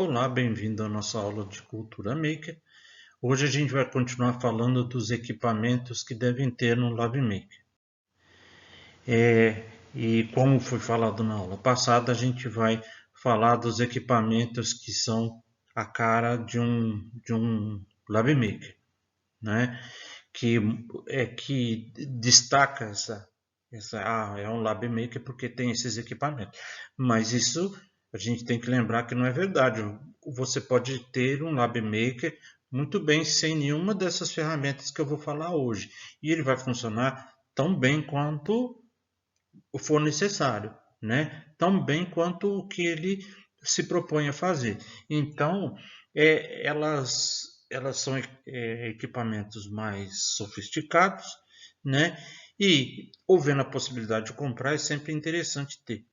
Olá, bem-vindo à nossa aula de Cultura Maker. Hoje a gente vai continuar falando dos equipamentos que devem ter no LabMaker. E como foi falado na aula passada, a gente vai falar dos equipamentos que são a cara de um LabMaker, né? Que destaca é um LabMaker porque tem esses equipamentos. Mas isso a gente tem que lembrar que não é verdade. Você pode ter um LabMaker muito bem sem nenhuma dessas ferramentas que eu vou falar hoje. E ele vai funcionar tão bem quanto for necessário, né? Tão bem quanto o que ele se propõe a fazer. Então, elas são equipamentos mais sofisticados, né? E, havendo a possibilidade de comprar, é sempre interessante ter,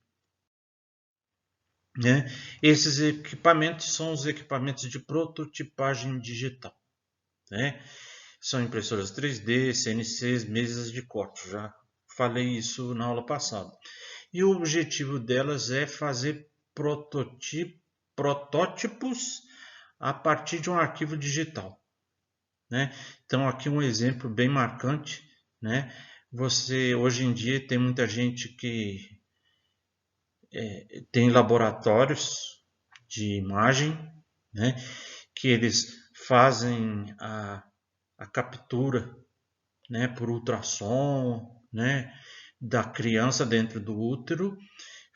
né? Esses equipamentos são os equipamentos de prototipagem digital, né? São impressoras 3D, CNCs, mesas de corte. Já falei isso na aula passada. E o objetivo delas é fazer protótipos a partir de um arquivo digital, né? Então aqui um exemplo bem marcante, né? Você hoje em dia tem muita gente que tem laboratórios de imagem, né? Que eles fazem a captura, né? Por ultrassom, né? Da criança dentro do útero,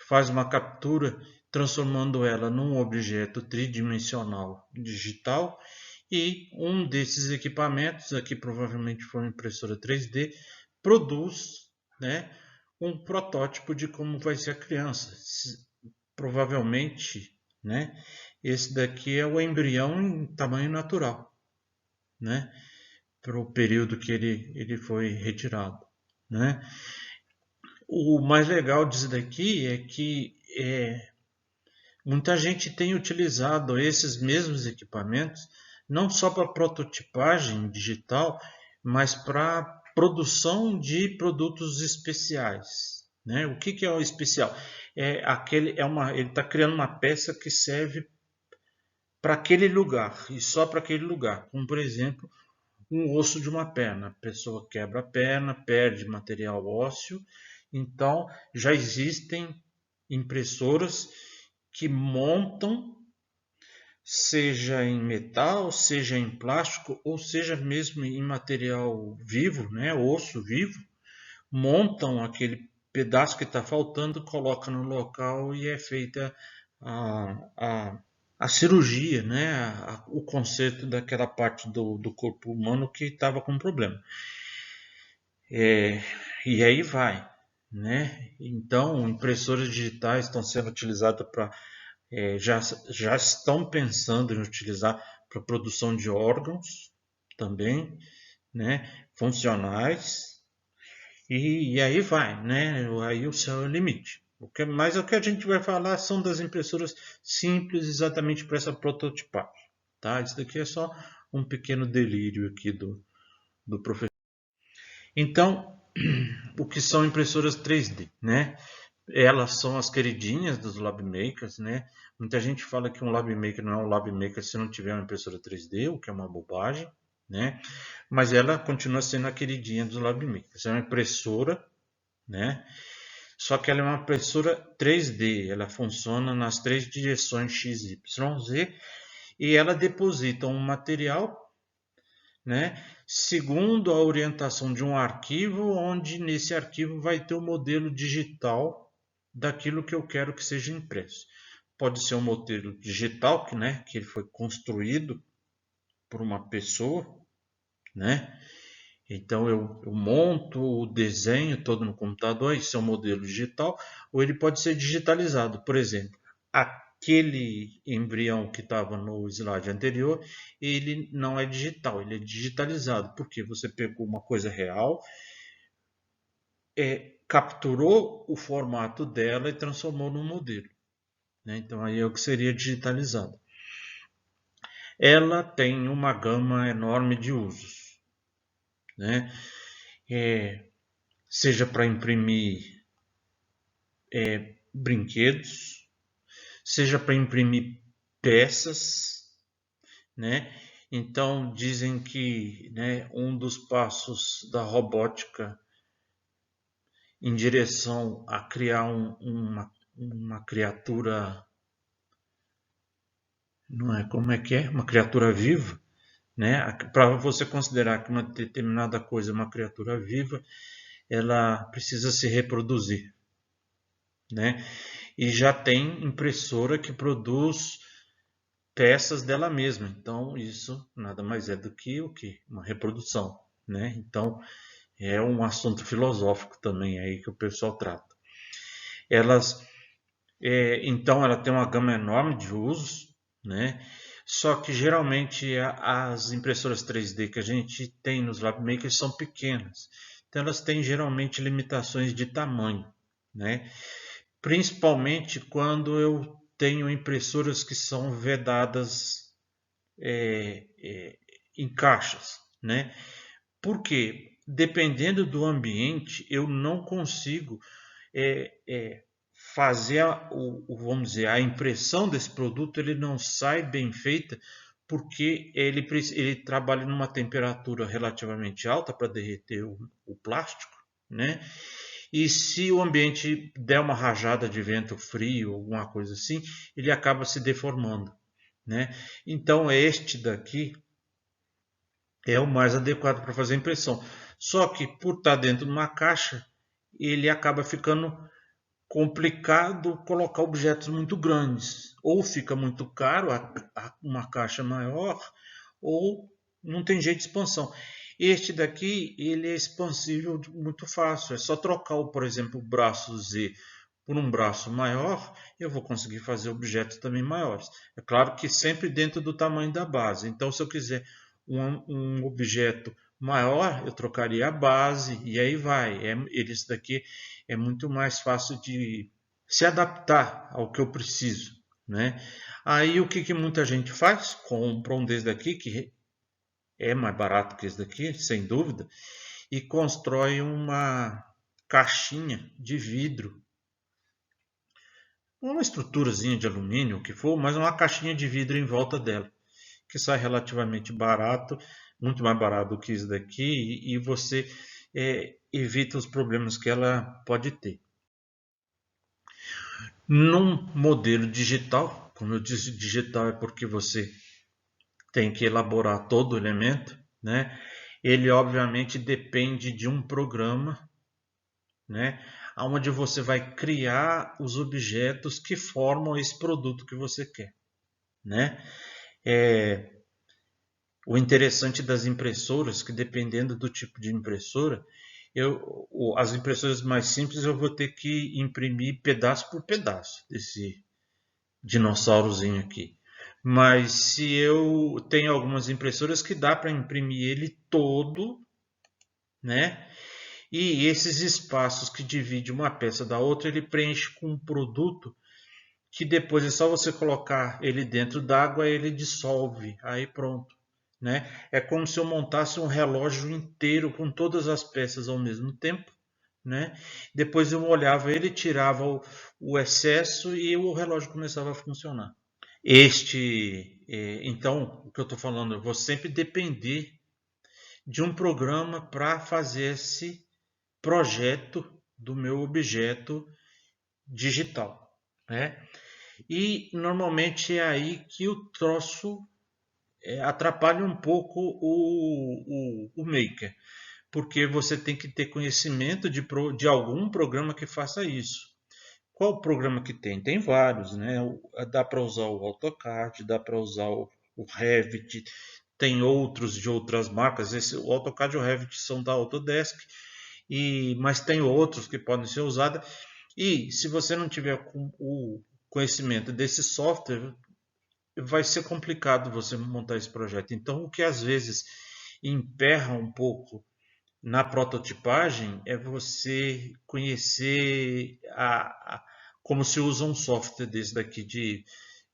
faz uma captura transformando ela num objeto tridimensional digital, e um desses equipamentos, aqui provavelmente foi uma impressora 3D, produz, né, um protótipo de como vai ser a criança. Provavelmente, né, esse daqui é o embrião em tamanho natural, né, para o período que ele foi retirado, né. O mais legal disso daqui é que muita gente tem utilizado esses mesmos equipamentos não só para prototipagem digital, mas para produção de produtos especiais, né? O que é o especial? Ele está criando uma peça que serve para aquele lugar e só para aquele lugar, como por exemplo um osso de uma perna. A pessoa quebra a perna, perde material ósseo, então já existem impressoras que montam, seja em metal, seja em plástico, ou seja mesmo em material vivo, né, osso vivo, montam aquele pedaço que está faltando, coloca no local e é feita a, a, a cirurgia, né, o conserto daquela parte do corpo humano que estava com problema. E aí vai, né? Então, impressoras digitais estão sendo utilizadas para já estão pensando em utilizar para produção de órgãos também, né, funcionais, e aí vai, né, aí o céu é o limite. Mas o que a gente vai falar são das impressoras simples, exatamente para essa prototipagem, tá? Isso daqui é só um pequeno delírio aqui do professor. Então, o que são impressoras 3D, né? Elas são as queridinhas dos LabMakers, né? Muita gente fala que um LabMaker não é um LabMaker se não tiver uma impressora 3D, o que é uma bobagem, né? Mas ela continua sendo a queridinha dos LabMakers. É uma impressora, né? Só que ela é uma impressora 3D, ela funciona nas três direções X, Y, Z, e ela deposita um material, né, segundo a orientação de um arquivo, onde nesse arquivo vai ter o modelo digital daquilo que eu quero que seja impresso. Pode ser um modelo digital que ele foi construído por uma pessoa, né? Então eu monto o desenho todo no computador, isso é um modelo digital, ou ele pode ser digitalizado. Por exemplo, aquele embrião que estava no slide anterior, ele não é digital, ele é digitalizado, porque você pegou uma coisa real, capturou o formato dela e transformou num modelo, né? Então aí é o que seria digitalizado. Ela tem uma gama enorme de usos, né? Seja para imprimir brinquedos, seja para imprimir peças, né? Então dizem que, né, um dos passos da robótica em direção a criar uma criatura, não é? Como é que é? Uma criatura viva, né? Para você considerar que uma determinada coisa é uma criatura viva, ela precisa se reproduzir, né? E já tem impressora que produz peças dela mesma. Então, isso nada mais é do que o que? Uma reprodução, né? Então, é um assunto filosófico também aí que o pessoal trata. Elas, então, ela tem uma gama enorme de usos, né? Só que geralmente as impressoras 3D que a gente tem nos LabMakers são pequenas. Então, elas têm geralmente limitações de tamanho, né? Principalmente quando eu tenho impressoras que são vedadas em caixas, né? Porque dependendo do ambiente, eu não consigo fazer vamos dizer, a impressão desse produto, ele não sai bem feita porque ele trabalha numa temperatura relativamente alta para derreter o plástico, né? E se o ambiente der uma rajada de vento frio, alguma coisa assim, ele acaba se deformando, né? Então este daqui é o mais adequado para fazer a impressão. Só que por estar dentro de uma caixa, ele acaba ficando complicado colocar objetos muito grandes. Ou fica muito caro uma caixa maior, ou não tem jeito de expansão. Este daqui, ele é expansível muito fácil. É só trocar, por exemplo, o braço Z por um braço maior, eu vou conseguir fazer objetos também maiores. É claro que sempre dentro do tamanho da base. Então, se eu quiser um objeto maior, eu trocaria a base e aí vai. Esse daqui é muito mais fácil de se adaptar ao que eu preciso, né? Aí o que muita gente faz? Compra um desse daqui que é mais barato que esse daqui, sem dúvida, e constrói uma caixinha de vidro, uma estruturazinha de alumínio, o que for, mas uma caixinha de vidro em volta dela, que sai relativamente barato, muito mais barato do que isso daqui, e você evita os problemas que ela pode ter. Num modelo digital, como eu disse, digital é porque você tem que elaborar todo o elemento, né? Ele obviamente depende de um programa, né? Onde você vai criar os objetos que formam esse produto que você quer, né? O interessante das impressoras, que dependendo do tipo de impressora, as impressoras mais simples eu vou ter que imprimir pedaço por pedaço desse dinossaurozinho aqui. Mas se eu tenho algumas impressoras que dá para imprimir ele todo, né? E esses espaços que dividem uma peça da outra, ele preenche com um produto que depois é só você colocar ele dentro d'água, ele dissolve, aí pronto, né? É como se eu montasse um relógio inteiro com todas as peças ao mesmo tempo, né? Depois eu olhava ele, tirava o excesso e o relógio começava a funcionar. Então, o que eu estou falando, eu vou sempre depender de um programa para fazer esse projeto do meu objeto digital, né? E normalmente é aí que o troço atrapalha um pouco o maker, porque você tem que ter conhecimento de algum programa que faça isso. Qual programa que tem? Tem vários, né? Dá para usar o AutoCAD, dá para usar o Revit, tem outros de outras marcas. O AutoCAD e o Revit são da Autodesk, mas tem outros que podem ser usados. E se você não tiver o conhecimento desse software, vai ser complicado você montar esse projeto. Então, o que às vezes emperra um pouco na prototipagem é você conhecer como se usa um software desse daqui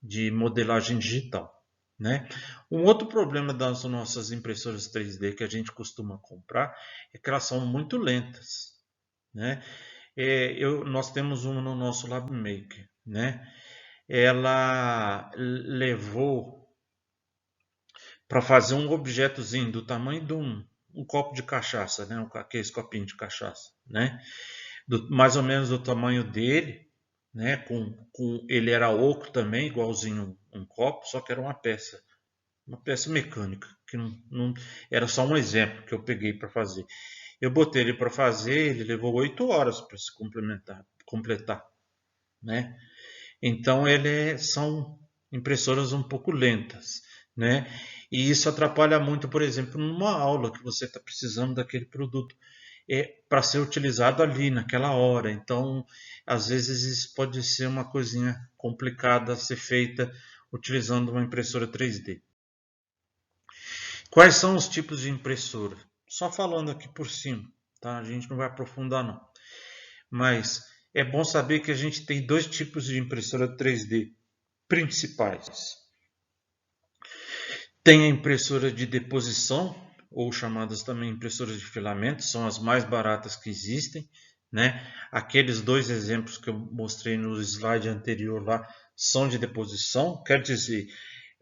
de modelagem digital, né? Um outro problema das nossas impressoras 3D que a gente costuma comprar é que elas são muito lentas, né? Nós temos uma no nosso LabMaker, né? ela levou para fazer um objetozinho do tamanho de um copo de cachaça, né? Aqueles copinhos de cachaça, né? Mais ou menos do tamanho dele, né? Ele era oco também, igualzinho um copo, só que era uma peça mecânica, que não era só um exemplo que eu peguei para fazer. Eu botei ele para fazer, ele levou 8 horas para se completar, né? Então são impressoras um pouco lentas, né? E isso atrapalha muito, por exemplo, numa aula que você está precisando daquele produto para ser utilizado ali naquela hora. Então, às vezes isso pode ser uma coisinha complicada a ser feita utilizando uma impressora 3D. Quais são os tipos de impressora? Só falando aqui por cima, tá? A gente não vai aprofundar não. Mas é bom saber que a gente tem dois tipos de impressora 3D principais. Tem a impressora de deposição, ou chamadas também impressoras de filamento, são as mais baratas que existem, né? Aqueles dois exemplos que eu mostrei no slide anterior lá são de deposição, quer dizer,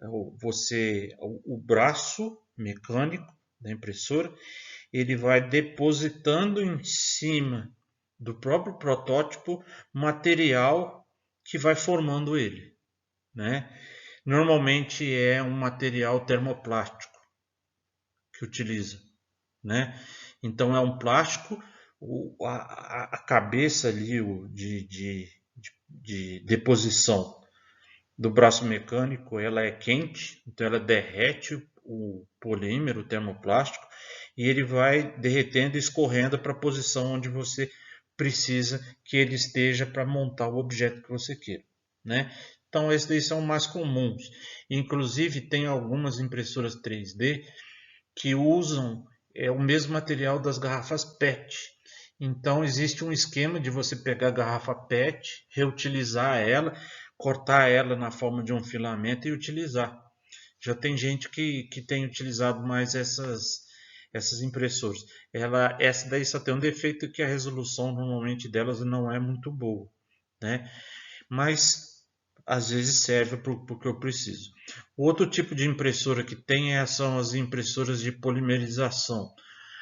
o braço mecânico da impressora, ele vai depositando em cima do próprio protótipo material que vai formando ele, né? Normalmente é um material termoplástico que utiliza, né? Então é um plástico, a cabeça ali de deposição do braço mecânico, ela é quente, então ela derrete o polímero, o termoplástico, e ele vai derretendo e escorrendo para a posição onde você precisa que ele esteja para montar o objeto que você queira, né? Então esses daí são mais comuns. Inclusive tem algumas impressoras 3D que usam o mesmo material das garrafas PET. Então existe um esquema de você pegar a garrafa PET, reutilizar ela, cortar ela na forma de um filamento e utilizar. Já tem gente que tem utilizado mais essas impressoras. Essa daí só tem um defeito, que a resolução normalmente delas não é muito boa, né? Mas às vezes serve para o que eu preciso. O outro tipo de impressora que tem são as impressoras de polimerização.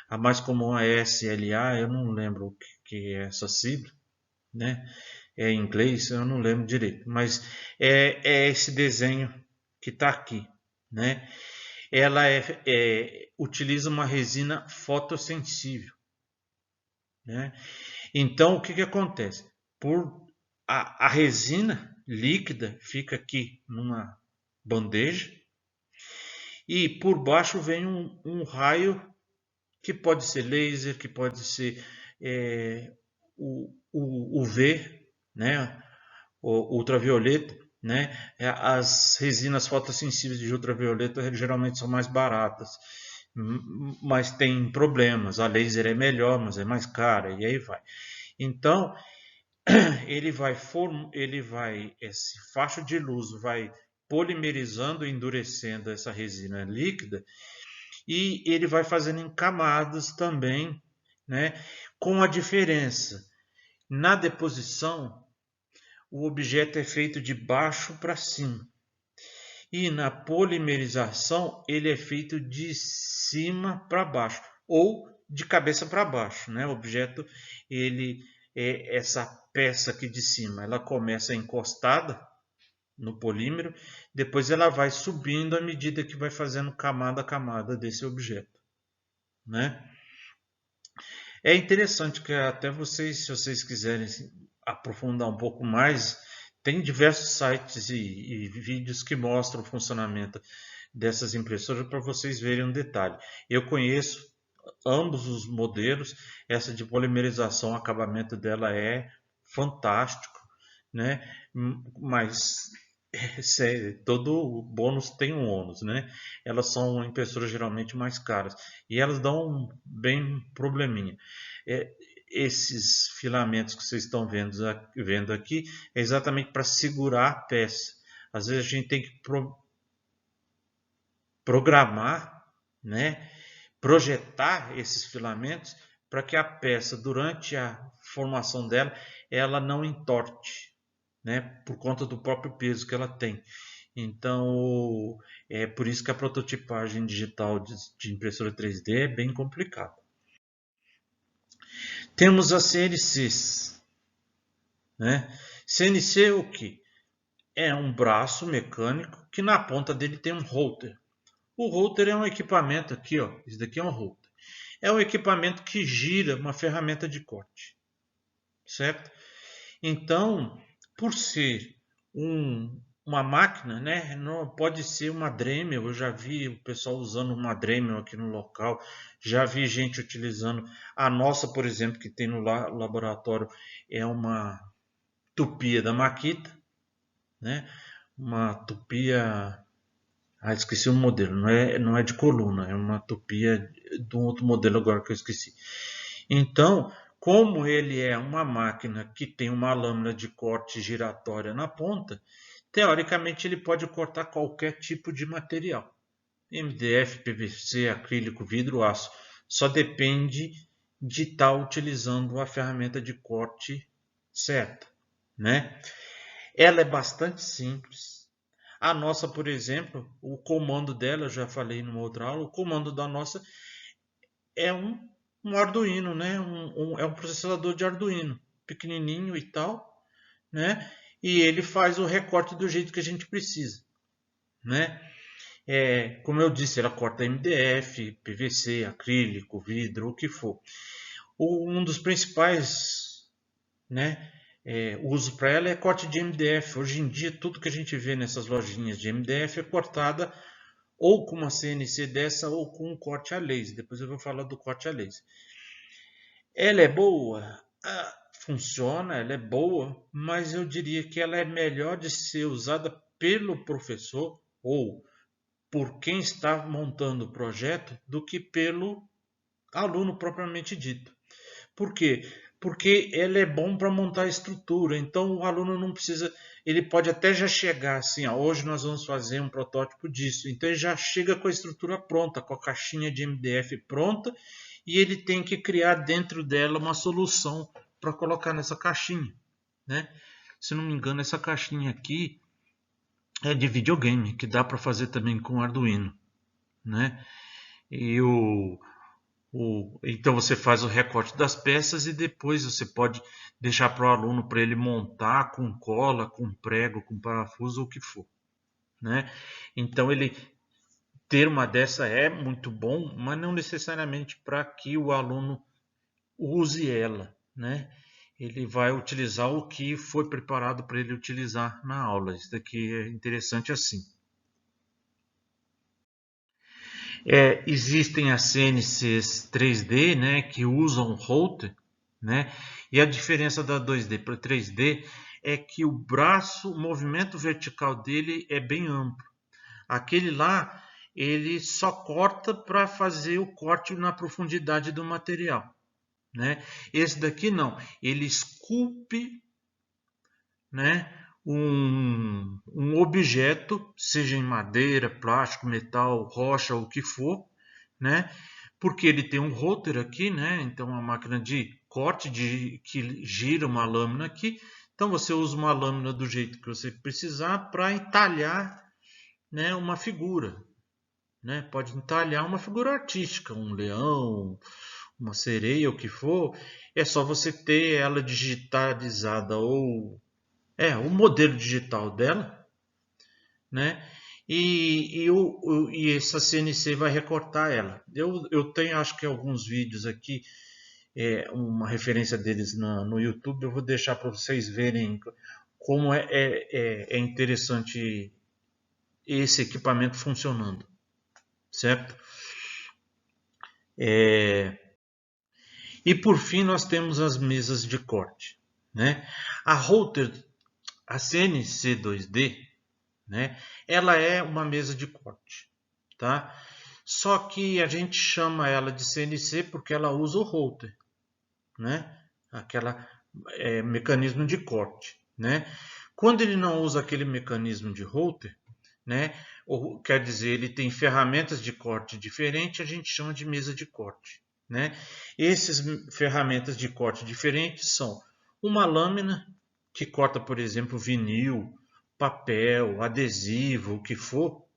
A mais comum é a SLA, eu não lembro o que é essa sigla, né? É em inglês, eu não lembro direito, mas é esse desenho que está aqui, né? Ela utiliza uma resina fotossensível, né? Então, o que acontece? A resina líquida fica aqui numa bandeja e por baixo vem um raio que pode ser laser, que pode ser o UV, né? O ultravioleta, né? As resinas fotossensíveis de ultravioleta geralmente são mais baratas, mas tem problemas. A laser é melhor, mas é mais cara, e aí vai. Então, esse facho de luz vai polimerizando e endurecendo essa resina líquida, e ele vai fazendo em camadas também, né? Com a diferença, na deposição, o objeto é feito de baixo para cima, e na polimerização ele é feito de cima para baixo, ou de cabeça para baixo, né? O objeto, essa peça aqui de cima, ela começa encostada no polímero, depois ela vai subindo à medida que vai fazendo camada a camada desse objeto, né? É interessante que até vocês, se vocês quiserem aprofundar um pouco mais, tem diversos sites e vídeos que mostram o funcionamento dessas impressoras para vocês verem um detalhe. Eu conheço ambos os modelos, essa de polimerização, o acabamento dela é fantástico, né? Mas todo bônus tem um ônus, né? Elas são impressoras geralmente mais caras e elas dão bem probleminha. Esses filamentos que vocês estão vendo aqui é exatamente para segurar a peça. Às vezes a gente tem que programar, né? Projetar esses filamentos para que a peça, durante a formação dela, ela não entorte, né? Por conta do próprio peso que ela tem. Então, é por isso que a prototipagem digital de impressora 3D é bem complicada. Temos as CNCs, né? CNC é o que? É um braço mecânico que na ponta dele tem um holder. O holder é um equipamento aqui, ó. Esse daqui é um holder. É um equipamento que gira uma ferramenta de corte, certo? Então, por ser uma máquina, né? Não pode ser uma Dremel. Eu já vi o pessoal usando uma Dremel aqui no local. Já vi gente utilizando a nossa, por exemplo, que tem no laboratório, é uma tupia da Makita, né? Uma tupia, esqueci o modelo. Não é de coluna, é uma tupia de um outro modelo agora que eu esqueci. Então, como ele é uma máquina que tem uma lâmina de corte giratória na ponta, teoricamente ele pode cortar qualquer tipo de material. MDF, PVC, acrílico, vidro, aço. Só depende de estar utilizando a ferramenta de corte certa, né? Ela é bastante simples. A nossa, por exemplo, o comando dela, eu já falei numa outra aula, o comando da nossa é um Arduino, né? É um processador de Arduino, pequenininho e tal, né? E ele faz o recorte do jeito que a gente precisa, né? Como eu disse, ela corta MDF, PVC, acrílico, vidro, o que for. Um dos principais, né, uso para ela é corte de MDF. Hoje em dia, tudo que a gente vê nessas lojinhas de MDF é cortada ou com uma CNC dessa ou com um corte a laser. Depois eu vou falar do corte a laser. Ela é boa? Funciona, ela é boa, mas eu diria que ela é melhor de ser usada pelo professor ou por quem está montando o projeto do que pelo aluno propriamente dito. Por quê? Porque ela é bom para montar a estrutura, então o aluno não precisa, ele pode até já chegar assim, hoje nós vamos fazer um protótipo disso, então ele já chega com a estrutura pronta, com a caixinha de MDF pronta, e ele tem que criar dentro dela uma solução para colocar nessa caixinha, né? Se não me engano, essa caixinha aqui é de videogame, que dá para fazer também com Arduino, né? E então você faz o recorte das peças e depois você pode deixar para o aluno para ele montar com cola, com prego, com parafuso ou o que for, né? Então ele ter uma dessa é muito bom, mas não necessariamente para que o aluno use ela, né? Ele vai utilizar o que foi preparado para ele utilizar na aula. Isso daqui é interessante assim. Existem as CNCs 3D, né, que usam holter, né? E a diferença da 2D para 3D é que o braço, o movimento vertical dele é bem amplo. Aquele lá, ele só corta para fazer o corte na profundidade do material, né? Esse daqui não, ele esculpe, né, um objeto, seja em madeira, plástico, metal, rocha, o que for, né? Porque ele tem um rotor aqui, né? Então uma máquina de corte que gira uma lâmina aqui. Então você usa uma lâmina do jeito que você precisar para entalhar, né, uma figura, né? Pode entalhar uma figura artística, um leão, uma sereia, o que for. É só você ter ela digitalizada ou o modelo digital dela, né? E essa CNC vai recortar ela. Eu tenho, acho que alguns vídeos aqui, uma referência deles no YouTube. Eu vou deixar para vocês verem como é interessante esse equipamento funcionando, certo? E por fim nós temos as mesas de corte, né? A CNC 2D, né? Ela é uma mesa de corte, tá? Só que a gente chama ela de CNC porque ela usa o holter, né? Aquela mecanismo de corte, né? Quando ele não usa aquele mecanismo de holter, né? Ou, quer dizer, ele tem ferramentas de corte diferentes, a gente chama de mesa de corte, né? Essas ferramentas de corte diferentes são uma lâmina, que corta, por exemplo, vinil, papel, adesivo, o que for,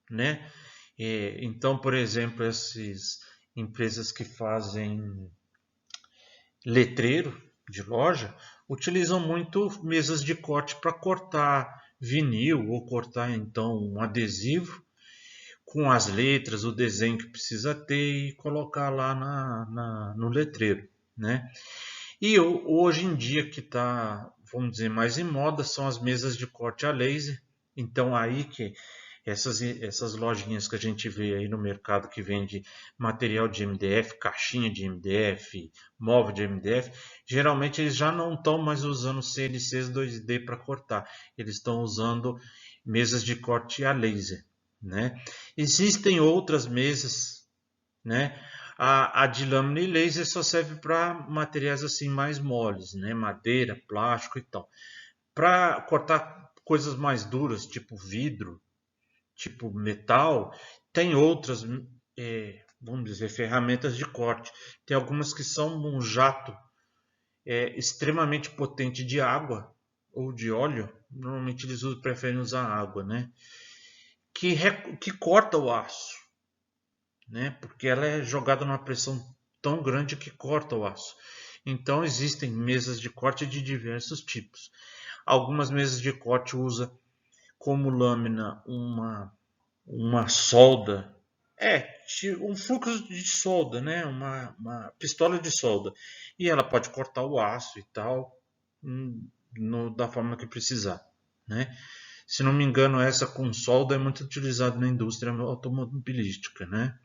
né? Então, por exemplo, essas empresas que fazem letreiro de loja utilizam muito mesas de corte para cortar vinil ou cortar então um adesivo com as letras, o desenho que precisa ter e colocar lá no letreiro, né? E hoje em dia que está, vamos dizer, mais em moda são as mesas de corte a laser. Então aí que essas lojinhas que a gente vê aí no mercado que vende material de MDF, caixinha de MDF, móvel de MDF, geralmente eles já não estão mais usando CNCs 2D para cortar. Eles estão usando mesas de corte a laser, né? Existem outras mesas, né? A de lâmina e laser só serve para materiais assim mais moles, né? Madeira, plástico e tal. Para cortar coisas mais duras, tipo vidro, tipo metal, tem outras, vamos dizer, ferramentas de corte. Tem algumas que são um jato extremamente potente de água ou de óleo. Normalmente eles preferem usar água, né? Que corta o aço, né? Porque ela é jogada numa pressão tão grande que corta o aço. Então existem mesas de corte de diversos tipos. Algumas mesas de corte usam como lâmina uma solda, um fluxo de solda, né? Uma pistola de solda. E ela pode cortar o aço e tal, da forma que precisar, né? Se não me engano, essa com solda é muito utilizada na indústria automobilística, né?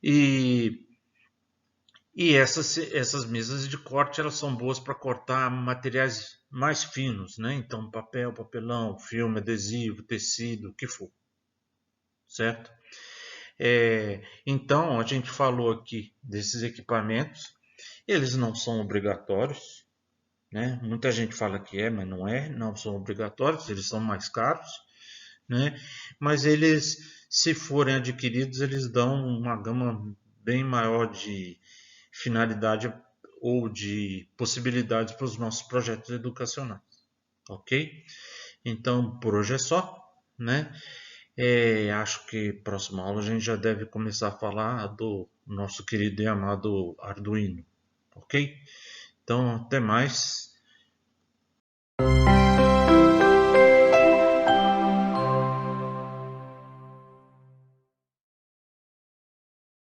E, e essas mesas de corte elas são boas para cortar materiais mais finos, né? Então, papel, papelão, filme, adesivo, tecido, o que for, certo? Então, a gente falou aqui desses equipamentos, eles não são obrigatórios, né? Muita gente fala que mas não é, não são obrigatórios, eles são mais caros, né? Mas eles, se forem adquiridos, eles dão uma gama bem maior de finalidade ou de possibilidades para os nossos projetos educacionais, ok? Então, por hoje é só, né? Acho que próxima aula a gente já deve começar a falar do nosso querido e amado Arduino, ok? Então, até mais.